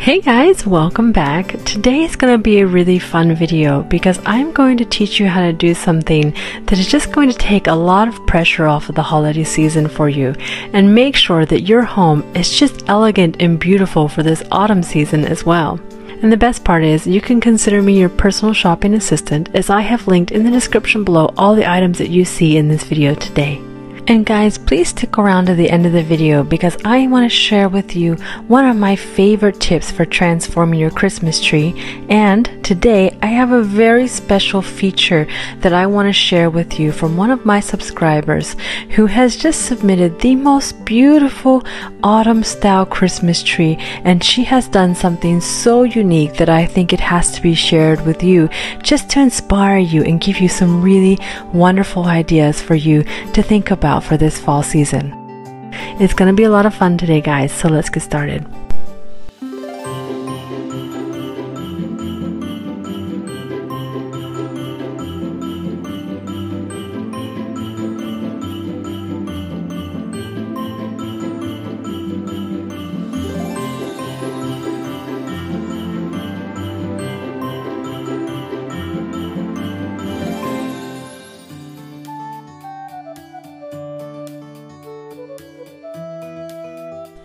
Hey guys, welcome back. Today is going to be a really fun video because I'm going to teach you how to do something that is just going to take a lot of pressure off of the holiday season for you and make sure that your home is just elegant and beautiful for this autumn season as well. And the best part is you can consider me your personal shopping assistant, as I have linked in the description below all the items that you see in this video today. And guys, please stick around to the end of the video because I want to share with you one of my favorite tips for transforming your Christmas tree. And today I have a very special feature that I want to share with you from one of my subscribers who has just submitted the most beautiful autumn style Christmas tree, and she has done something so unique that I think it has to be shared with you just to inspire you and give you some really wonderful ideas for you to think about for this fall season. It's going to be a lot of fun today, guys, so let's get started.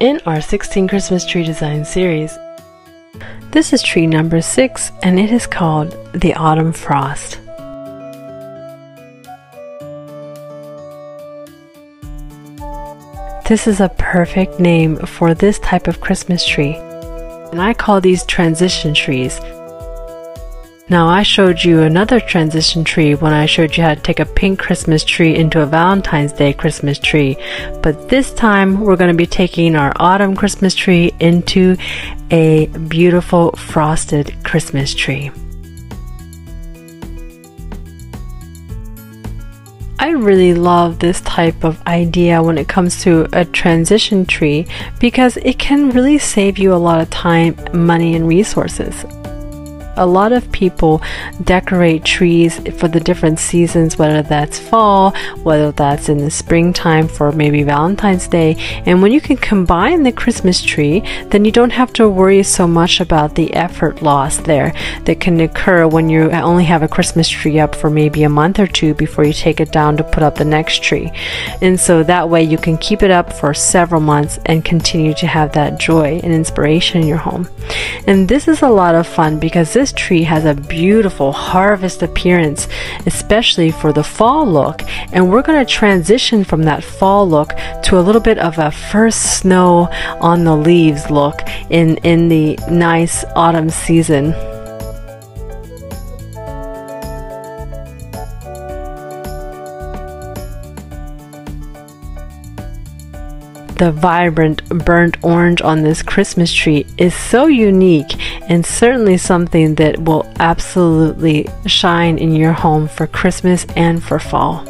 In our 16 Christmas tree design series, this is tree number 6 and it is called the Autumn Frost. This is a perfect name for this type of Christmas tree, and I call these transition trees. Now, I showed you another transition tree when I showed you how to take a pink Christmas tree into a Valentine's Day Christmas tree, but this time we're going to be taking our autumn Christmas tree into a beautiful frosted Christmas tree. I really love this type of idea when it comes to a transition tree because it can really save you a lot of time, money, and resources. A lot of people decorate trees for the different seasons, whether that's fall, whether that's in the springtime for maybe Valentine's Day. And when you can combine the Christmas tree, then you don't have to worry so much about the effort loss there that can occur when you only have a Christmas tree up for maybe a month or two before you take it down to put up the next tree. And so that way you can keep it up for several months and continue to have that joy and inspiration in your home. And this is a lot of fun because this tree has a beautiful harvest appearance, especially for the fall look, and we're going to transition from that fall look to a little bit of a first snow on the leaves look in the nice autumn season. The vibrant burnt orange on this Christmas tree is so unique and certainly something that will absolutely shine in your home for Christmas and for fall.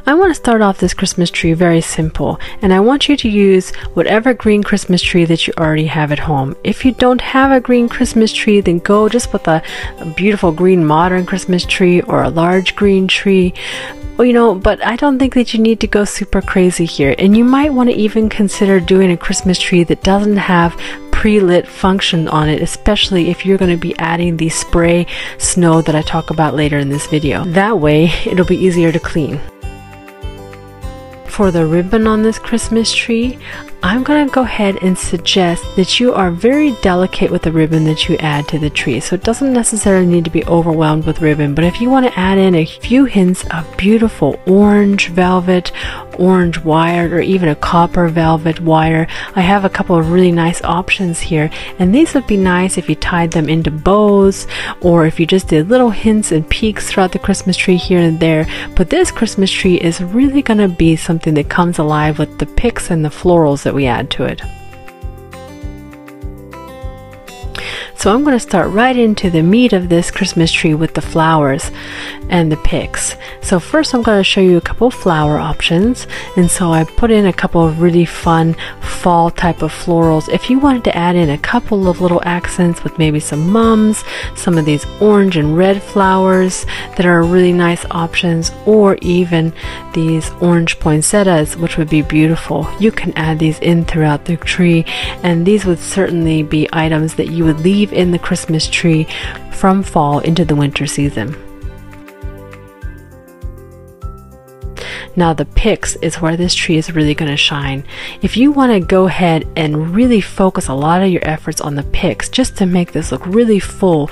I want to start off this Christmas tree very simple, and I want you to use whatever green Christmas tree that you already have at home. If you don't have a green Christmas tree, then go just with a beautiful green modern Christmas tree or a large green tree. Well, you know, but I don't think that you need to go super crazy here, and you might want to even consider doing a Christmas tree that doesn't have pre-lit function on it, especially if you're going to be adding the spray snow that I talk about later in this video. That way it'll be easier to clean. For the ribbon on this Christmas tree, I'm going to go ahead and suggest that you are very delicate with the ribbon that you add to the tree. So it doesn't necessarily need to be overwhelmed with ribbon, but if you want to add in a few hints of beautiful orange velvet, orange wire, or even a copper velvet wire, I have a couple of really nice options here, and these would be nice if you tied them into bows or if you just did little hints and peaks throughout the Christmas tree here and there. But this Christmas tree is really going to be something that comes alive with the Piics and the florals that we add to it. So I'm going to start right into the meat of this Christmas tree with the flowers and the picks. So first I'm going to show you a couple of flower options, and so I put in a couple of really fun fall type of florals. If you wanted to add in a couple of little accents with maybe some mums, some of these orange and red flowers that are really nice options, or even these orange poinsettias, which would be beautiful, you can add these in throughout the tree, and these would certainly be items that you would leave in the Christmas tree from fall into the winter season. Now the picks is where this tree is really going to shine. If you want to go ahead and really focus a lot of your efforts on the picks just to make this look really full,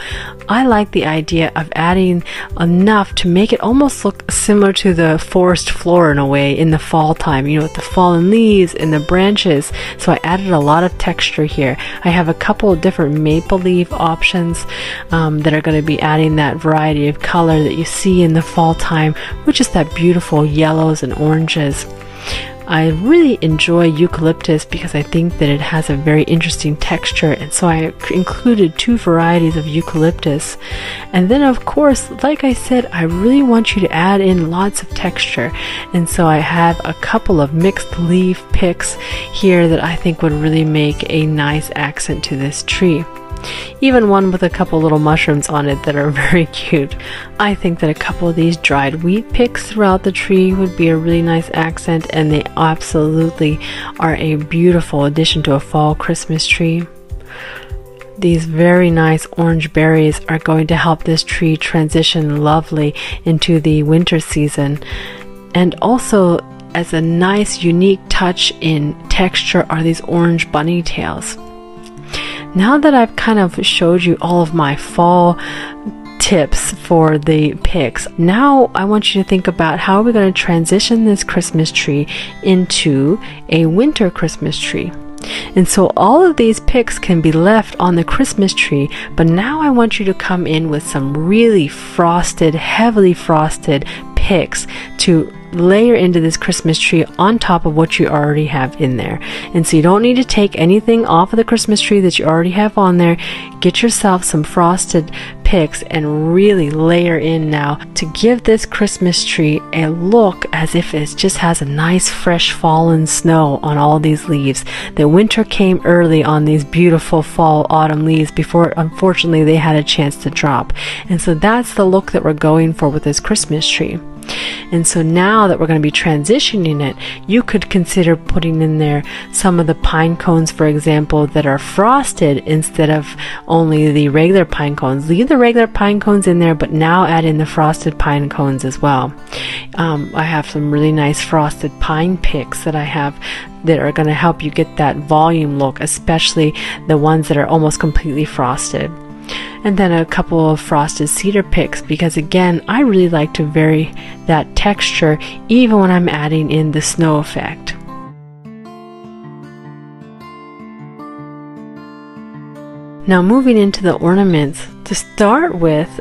I like the idea of adding enough to make it almost look similar to the forest floor in a way in the fall time, you know, with the fallen leaves and the branches. So I added a lot of texture here. I have a couple of different maple leaf options that are going to be adding that variety of color that you see in the fall time, which is that beautiful yellow and oranges. I really enjoy eucalyptus because I think that it has a very interesting texture, and so I included 2 varieties of eucalyptus. And then of course, like I said, I really want you to add in lots of texture, and so I have a couple of mixed leaf picks here that I think would really make a nice accent to this tree. Even one with a couple little mushrooms on it that are very cute. I think that a couple of these dried wheat picks throughout the tree would be a really nice accent, and they absolutely are a beautiful addition to a fall Christmas tree. These very nice orange berries are going to help this tree transition lovely into the winter season. And also, as a nice unique touch in texture, are these orange bunny tails. Now that I've kind of showed you all of my fall tips for the picks, now I want you to think about how we're going to transition this Christmas tree into a winter Christmas tree. And so all of these picks can be left on the Christmas tree, but now I want you to come in with some really frosted, heavily frosted picks to layer into this Christmas tree on top of what you already have in there. And so you don't need to take anything off of the Christmas tree that you already have on there. Get yourself some frosted picks and really layer in now to give this Christmas tree a look as if it just has a nice fresh fallen snow on all these leaves. The winter came early on these beautiful fall autumn leaves before unfortunately they had a chance to drop. And so that's the look that we're going for with this Christmas tree. And so now that we're going to be transitioning it, you could consider putting in there some of the pine cones, for example, that are frosted instead of only the regular pine cones. Leave the regular pine cones in there, but now add in the frosted pine cones as well. I have some really nice frosted pine picks that I have that are going to help you get that volume look, especially the ones that are almost completely frosted. And then a couple of frosted cedar picks, because again, I really like to vary that texture even when I'm adding in the snow effect. Now moving into the ornaments, to start with,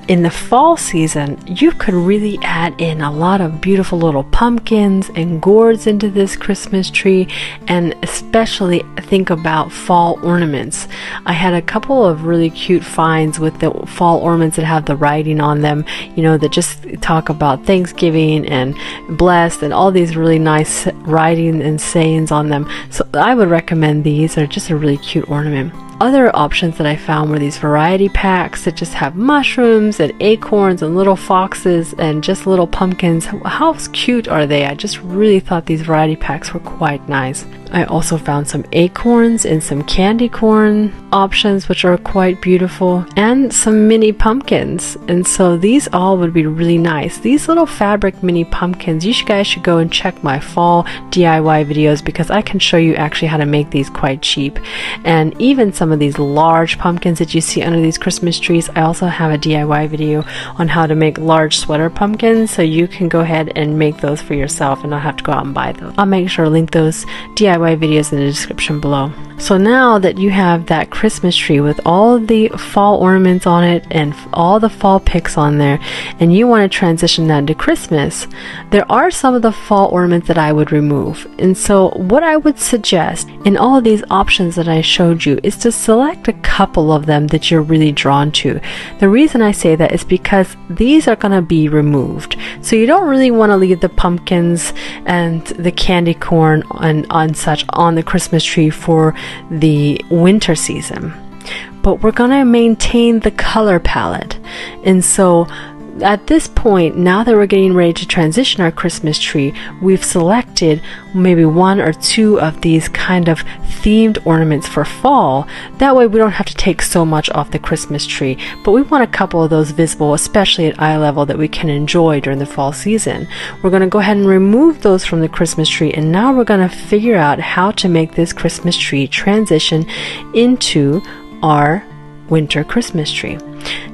in the fall season, you could really add in a lot of beautiful little pumpkins and gourds into this Christmas tree, and especially think about fall ornaments. I had a couple of really cute finds with the fall ornaments that have the writing on them, you know, that just talk about Thanksgiving and blessed and all these really nice writing and sayings on them. So I would recommend these. They're just a really cute ornament. Other options that I found were these variety packs that just have mushrooms and acorns and little foxes and just little pumpkins. How cute are they? I just really thought these variety packs were quite nice. I also found some acorns and some candy corn options, which are quite beautiful, and some mini pumpkins. And so these all would be really nice. These little fabric mini pumpkins, you guys should go and check my fall DIY videos, because I can show you actually how to make these quite cheap. And even some of these large pumpkins that you see under these Christmas trees, I also have a DIY video on how to make large sweater pumpkins, so you can go ahead and make those for yourself and not have to go out and buy those. I'll make sure to link those DIY DIY videos in the description below. So now that you have that Christmas tree with all the fall ornaments on it and all the fall picks on there, and you want to transition that to Christmas, there are some of the fall ornaments that I would remove. And so what I would suggest in all of these options that I showed you is to select a couple of them that you're really drawn to. The reason I say that is because these are going to be removed. So you don't really want to leave the pumpkins and the candy corn and such on the Christmas tree for the winter season, but we're going to maintain the color palette. And so at this point, now that we're getting ready to transition our Christmas tree, we've selected maybe one or two of these kind of themed ornaments for fall. That way we don't have to take so much off the Christmas tree, but we want a couple of those visible, especially at eye level, that we can enjoy during the fall season. We're going to go ahead and remove those from the Christmas tree, and now we're going to figure out how to make this Christmas tree transition into our winter Christmas tree.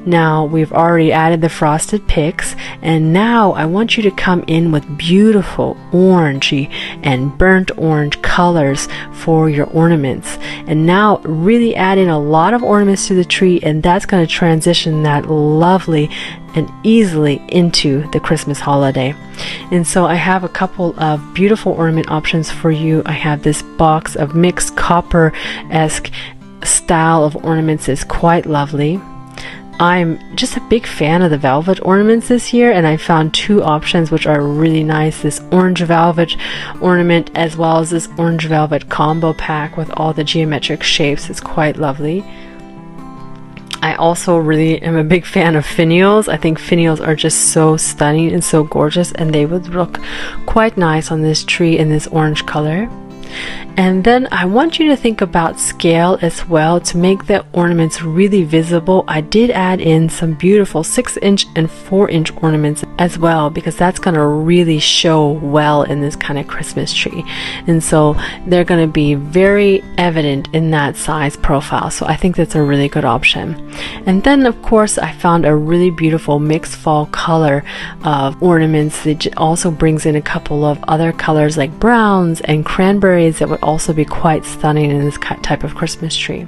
Now we've already added the frosted Piics, and now I want you to come in with beautiful orangey and burnt orange colors for your ornaments, and now really add in a lot of ornaments to the tree, and that's going to transition that lovely and easily into the Christmas holiday. And so I have a couple of beautiful ornament options for you. I have this box of mixed copper-esque style of ornaments. Is quite lovely. I'm just a big fan of the velvet ornaments this year, and I found two options which are really nice. This orange velvet ornament as well as this orange velvet combo pack with all the geometric shapes. It's quite lovely. I also really am a big fan of finials. I think finials are just so stunning and so gorgeous, and they would look quite nice on this tree in this orange color. And then I want you to think about scale as well to make the ornaments really visible. I did add in some beautiful 6-inch and 4-inch ornaments as well, because that's going to really show well in this kind of Christmas tree. And so they're going to be very evident in that size profile. So I think that's a really good option. And then of course I found a really beautiful mixed fall color of ornaments that also brings in a couple of other colors like browns and cranberries that would also be quite stunning in this type of Christmas tree.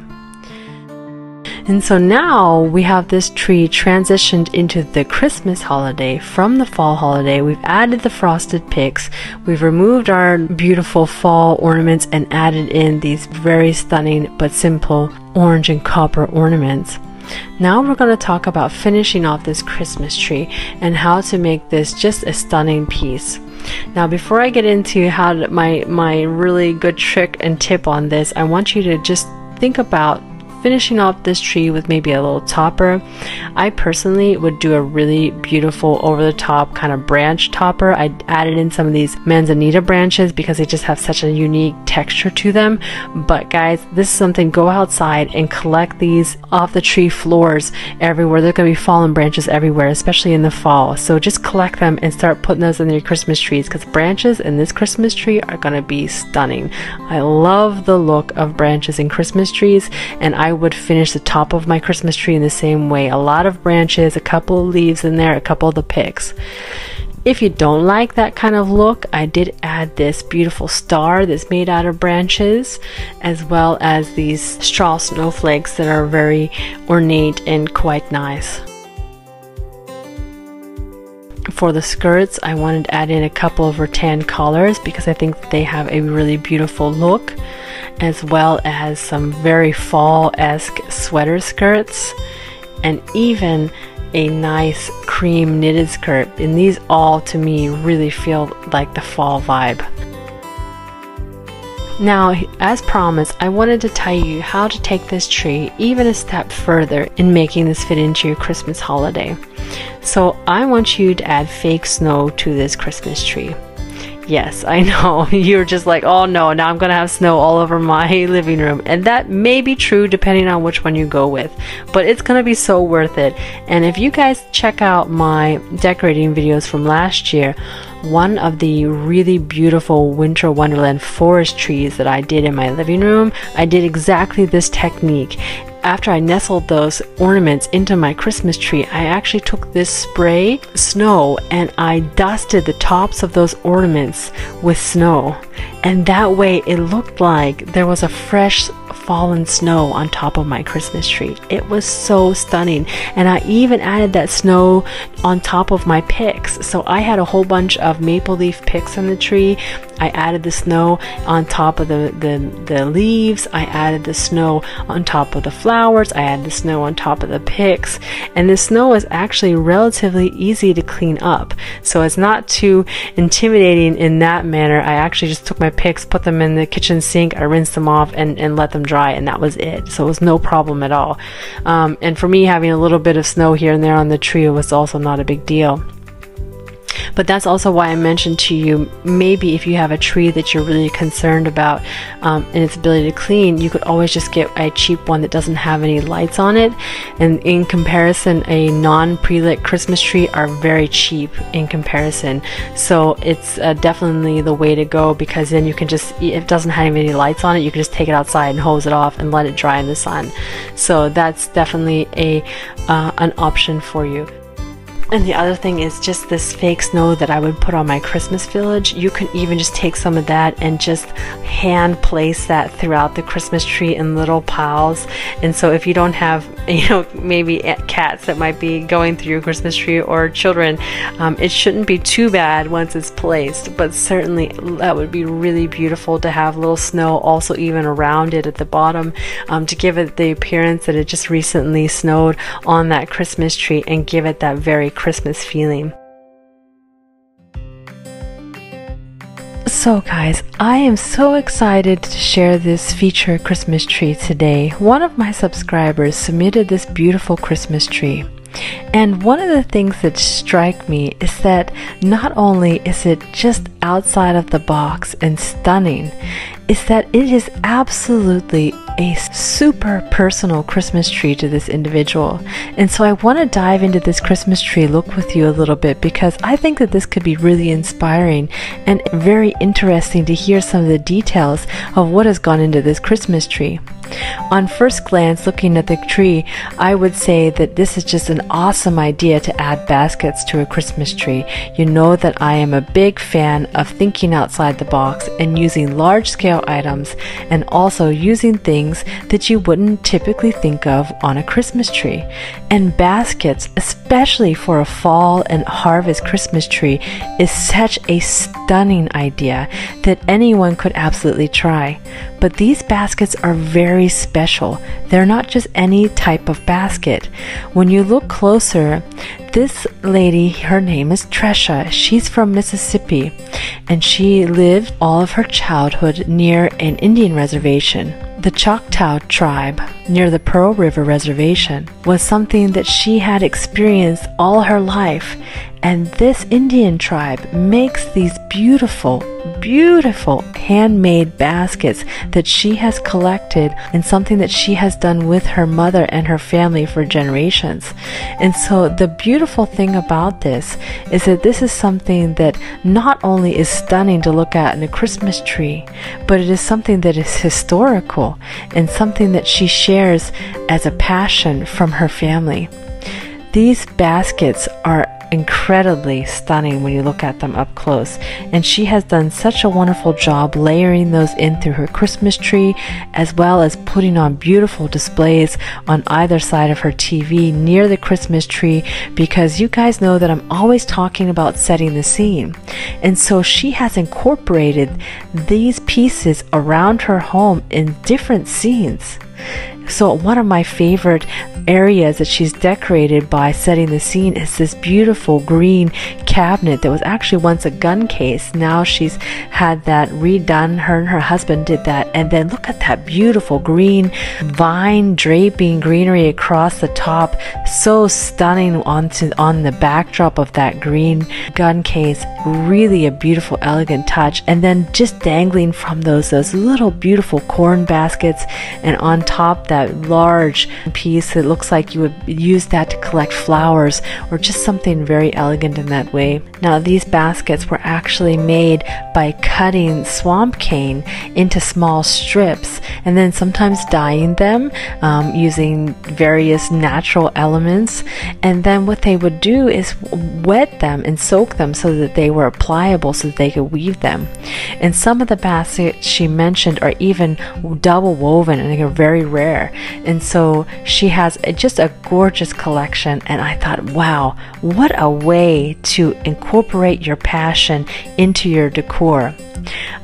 And so now we have this tree transitioned into the Christmas holiday from the fall holiday. We've added the frosted Piics, we've removed our beautiful fall ornaments and added in these very stunning but simple orange and copper ornaments. Now we're going to talk about finishing off this Christmas tree and how to make this just a stunning piece. Now before I get into how to, my really good trick and tip on this, I want you to just think about finishing off this tree with maybe a little topper. I personally would do a really beautiful over-the-top kind of branch topper. I added in some of these manzanita branches because they just have such a unique texture to them. But guys, this is something, go outside and collect these off the tree floors everywhere. There's going to be fallen branches everywhere, especially in the fall. So just collect them and start putting those in your Christmas trees, because branches in this Christmas tree are going to be stunning. I love the look of branches in Christmas trees, and I would finish the top of my Christmas tree in the same way. A lot of branches, a couple of leaves in there, a couple of the Piics. If you don't like that kind of look, I did add this beautiful star that's made out of branches, as well as these straw snowflakes that are very ornate and quite nice. For the skirts, I wanted to add in a couple of rattan collars because I think they have a really beautiful look, as well as some very fall-esque sweater skirts, and even a nice cream knitted skirt. And these all, to me, really feel like the fall vibe. Now, as promised, I wanted to tell you how to take this tree even a step further in making this fit into your Christmas holiday. So I want you to add fake snow to this Christmas tree. Yes, I know, you're just like, oh no, now I'm gonna have snow all over my living room. And that may be true depending on which one you go with, but it's gonna be so worth it. And if you guys check out my decorating videos from last year, one of the really beautiful winter wonderland forest trees that I did in my living room, I did exactly this technique. after I nestled those ornaments into my Christmas tree, I actually took this spray snow and I dusted the tops of those ornaments with snow. And that way it looked like there was a fresh fallen snow on top of my Christmas tree. It was so stunning. And I even added that snow on top of my picks. So I had a whole bunch of maple leaf picks on the tree. I added the snow on top of the leaves. I added the snow on top of the flowers. I added the snow on top of the picks. And the snow is actually relatively easy to clean up. So it's not too intimidating in that manner. I actually just took my picks, put them in the kitchen sink, I rinsed them off and let them dry, and that was it. So it was no problem at all. And for me, having a little bit of snow here and there on the tree was also not a big deal. But that's also why I mentioned to you, maybe if you have a tree that you're really concerned about and its ability to clean, you could always just get a cheap one that doesn't have any lights on it. And in comparison, a non-pre-lit Christmas tree are very cheap in comparison. So it's definitely the way to go, because then you can just, if it doesn't have any lights on it, you can just take it outside and hose it off and let it dry in the sun. So that's definitely an option for you. And the other thing is just this fake snow that I would put on my Christmas village. You can even just take some of that and just hand place that throughout the Christmas tree in little piles. And so if you don't have, maybe cats that might be going through your Christmas tree, or children, it shouldn't be too bad once it's placed. But certainly that would be really beautiful to have little snow also even around it at the bottom, to give it the appearance that it just recently snowed on that Christmas tree and give it that very Christmas feeling. So guys, I am so excited to share this feature Christmas tree today. One of my subscribers submitted this beautiful Christmas tree. And one of the things that strike me is that not only is it just outside of the box and stunning, is that it is absolutely a super personal Christmas tree to this individual. And so I want to dive into this Christmas tree look with you a little bit, because I think that this could be really inspiring and very interesting to hear some of the details of what has gone into this Christmas tree. On first glance, looking at the tree, I would say that this is just an awesome idea to add baskets to a Christmas tree. You know that I am a big fan of thinking outside the box and using large-scale items, and also using things that you wouldn't typically think of on a Christmas tree. And baskets, especially for a fall and harvest Christmas tree, is such a stunning idea that anyone could absolutely try. But these baskets are very special. They're not just any type of basket. When you look closer, this lady, her name is Tresha. She's from Mississippi, and she lived all of her childhood near an Indian reservation. The Choctaw tribe near the Pearl River Reservation was something that she had experienced all her life. And this Indian tribe makes these beautiful, beautiful handmade baskets that she has collected, and something that she has done with her mother and her family for generations. And so the beautiful thing about this is that this is something that not only is stunning to look at in a Christmas tree, but it is something that is historical and something that she shares as a passion from her family. These baskets are incredibly stunning when you look at them up close, and she has done such a wonderful job layering those in through her Christmas tree, as well as putting on beautiful displays on either side of her TV near the Christmas tree, because you guys know that I'm always talking about setting the scene. And so she has incorporated these pieces around her home in different scenes. So one of my favorite areas that she's decorated by setting the scene is this beautiful green cabinet that was actually once a gun case. Now she's had that redone. Her and her husband did that. And then look at that beautiful green vine draping greenery across the top. So stunning on the backdrop of that green gun case. Really a beautiful, elegant touch. And then just dangling from those little beautiful corn baskets, and on top that that large piece. It looks like you would use that to collect flowers or just something very elegant in that way. Now these baskets were actually made by cutting swamp cane into small strips and then sometimes dyeing them using various natural elements, and then what they would do is wet them and soak them so that they were pliable so that they could weave them. And some of the baskets she mentioned are even double woven and they're very rare, and so she has just a gorgeous collection. And I thought, wow, what a way to incorporate your passion into your decor.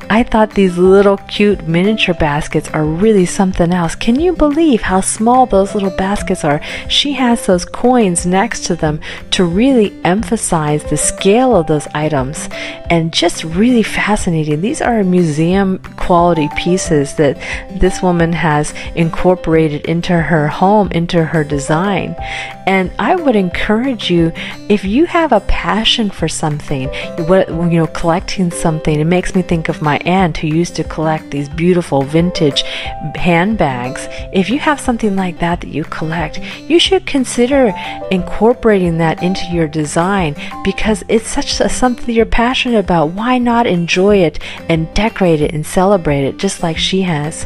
I thought these little cute miniature baskets are really something else. Can you believe how small those little baskets are? She has those coins next to them to really emphasize the scale of those items, and just really fascinating. These are museum quality pieces that this woman has incorporated into her home, into her design. And I would encourage you, if you have a passion for something, collecting something. It makes me think of my aunt who used to collect these beautiful vintage handbags. If you have something like that that you collect, you should consider incorporating that into your design, because it's something you're passionate about. Why not enjoy it and decorate it and celebrate it just like she has?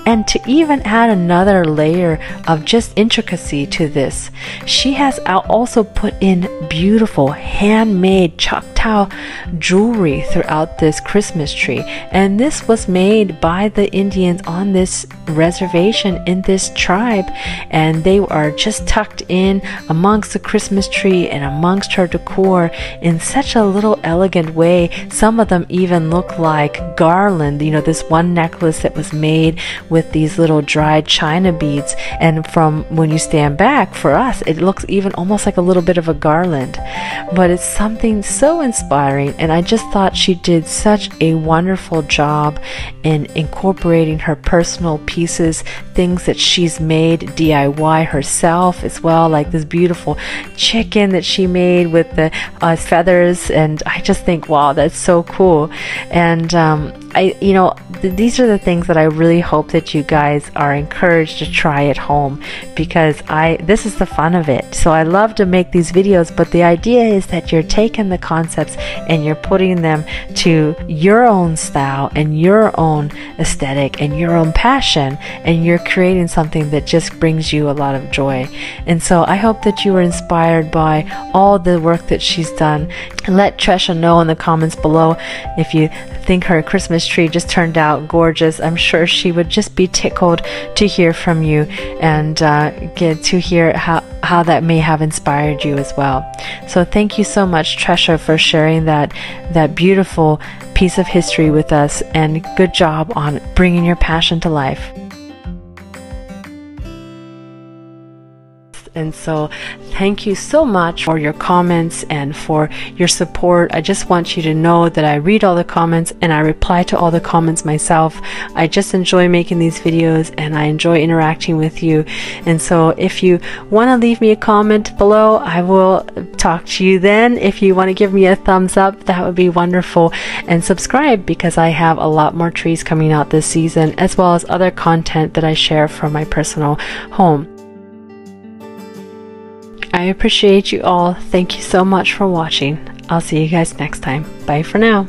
And to even add another layer of just intricacy to this, she has also put in beautiful handmade Choctaw jewelry throughout this Christmas tree. And this was made by the Indians on this reservation in this tribe, and they are just tucked in amongst the Christmas tree and amongst her decor in such a little elegant way. Some of them even look like garland. This one necklace that was made with these little dried china beads, and from when you stand back, for us it looks even almost like a little bit of a garland. But it's something so inspiring, and I just thought she did such a wonderful job in incorporating her personal pieces, things that she's made DIY herself as well, like this beautiful chicken that she made with the feathers. And I just think, wow, that's so cool. And these are the things that I really hope that you guys are encouraged to try at home, because this is the fun of it. So I love to make these videos, but the idea is that you're taking the concepts and you're putting them to your own style and your own aesthetic and your own passion, and you're creating something that just brings you a lot of joy. And so I hope that you were inspired by all the work that she's done. And let Tresha know in the comments below if you think her Christmas tree just turned out gorgeous. I'm sure she would just be tickled to hear from you and get to hear how that may have inspired you as well. So thank you so much, Tresha, for sharing that beautiful piece of history with us, and good job on bringing your passion to life. And so thank you so much for your comments and for your support. I just want you to know that I read all the comments and I reply to all the comments myself. I just enjoy making these videos and I enjoy interacting with you. And so if you want to leave me a comment below, I will talk to you then. If you want to give me a thumbs up, that would be wonderful. And subscribe, because I have a lot more trees coming out this season, as well as other content that I share from my personal home. I appreciate you all. Thank you so much for watching. I'll see you guys next time. Bye for now.